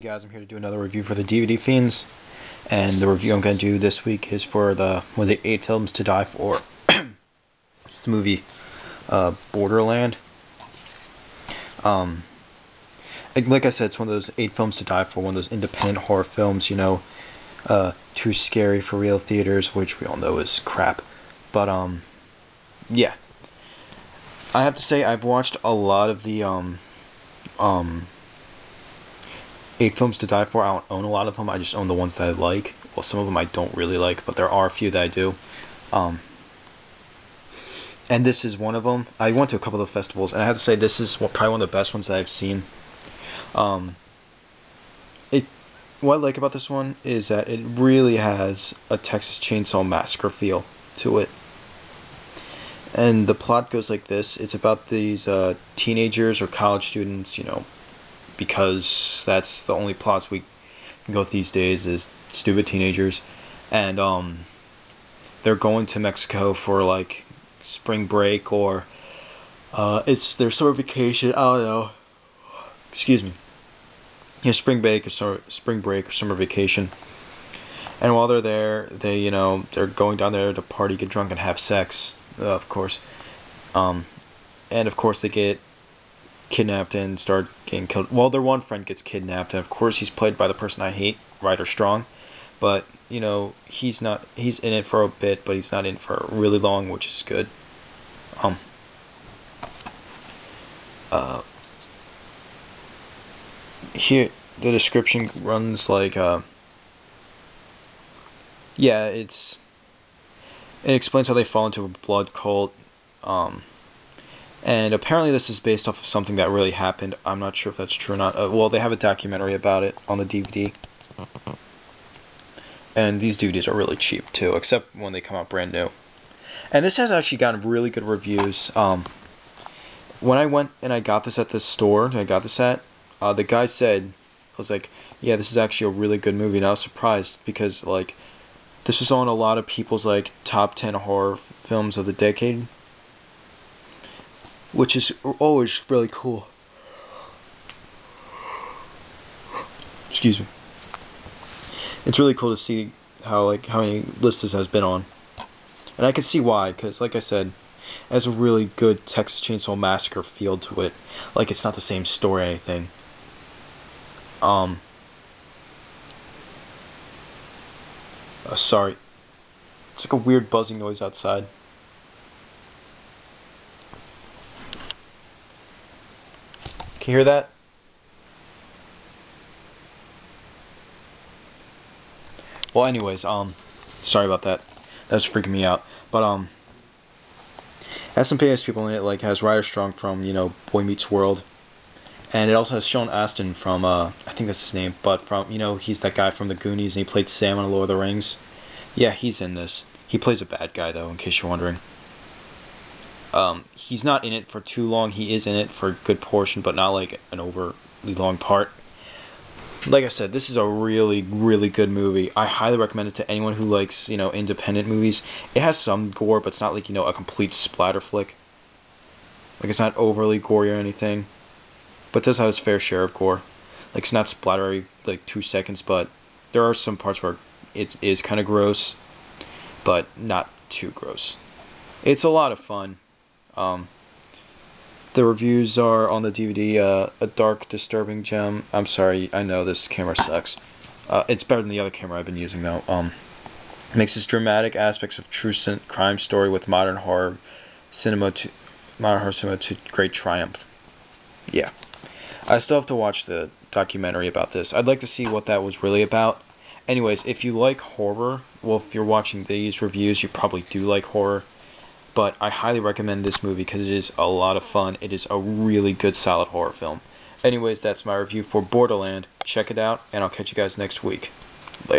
Hey guys, I'm here to do another review for the DVD Fiends, and the review I'm going to do this week is for one of the 8 films to die for. It's the movie Borderland. Like I said, it's one of those 8 films to die for, one of those independent horror films, too scary for real theaters, which we all know is crap. But yeah, I have to say I've watched a lot of the 8 films to die for. I don't own a lot of them. I just own the ones that I like. Well, some of them I don't really like, but there are a few that I do. And this is one of them. I went to a couple of festivals, and I have to say this is probably one of the best ones that I've seen. What I like about this one is that it really has a Texas Chainsaw Massacre feel to it. And the plot goes like this. It's about these teenagers or college students, because that's the only plots we can go with these days is stupid teenagers, and they're going to Mexico for like spring break, or it's their summer vacation. I don't know. Excuse me. Spring break or summer vacation. And while they're there, they're going down there to party, get drunk, and have sex, of course. And of course they get kidnapped and start getting killed. Well, their one friend gets kidnapped, and of course he's played by the person I hate, Ryder Strong. But he's in it for a bit, but he's not in for really long, which is good. Here the description runs like it explains how they fall into a blood cult. And apparently this is based off of something that really happened. I'm not sure if that's true or not. Well, they have a documentary about it on the DVD. And these DVDs are really cheap too, except when they come out brand new. And this has actually gotten really good reviews. When I went and I got this at the store, the guy said, yeah, this is actually a really good movie. And I was surprised because this was on a lot of people's top 10 horror films of the decade, which is always really cool. Excuse me. It's really cool to see how many lists this has been on, and I can see why. Because like I said, it has a really good Texas Chainsaw Massacre feel to it. It's not the same story or anything. Sorry. It's like a weird buzzing noise outside. Can you hear that? Well, anyways, sorry about that. That was freaking me out. But has some famous people in it. Has Ryder Strong from Boy Meets World, and it also has Sean Astin from I think that's his name, but from he's that guy from the Goonies, and he played Sam on Lord of the Rings. Yeah, he's in this. He plays a bad guy though, in case you're wondering. He's not in it for too long. He is in it for a good portion, but not an overly long part. Like I said, this is a really, really good movie. I highly recommend it to anyone who likes, independent movies. It has some gore, but it's not a complete splatter flick. It's not overly gory or anything, but it does have its fair share of gore. It's not splattery 2 seconds, but there are some parts where it is kind of gross, but not too gross. It's a lot of fun. The reviews are on the DVD, a dark, disturbing gem. I'm sorry, I know this camera sucks. It's better than the other camera I've been using though. Mixes dramatic aspects of true crime story with modern horror cinema to great triumph. Yeah. I still have to watch the documentary about this. I'd like to see what that was really about. Anyways, if you like horror, well, if you're watching these reviews, you probably do like horror. But I highly recommend this movie because it is a lot of fun. It is a really good, solid horror film. Anyways, that's my review for Borderland. Check it out, and I'll catch you guys next week. Later.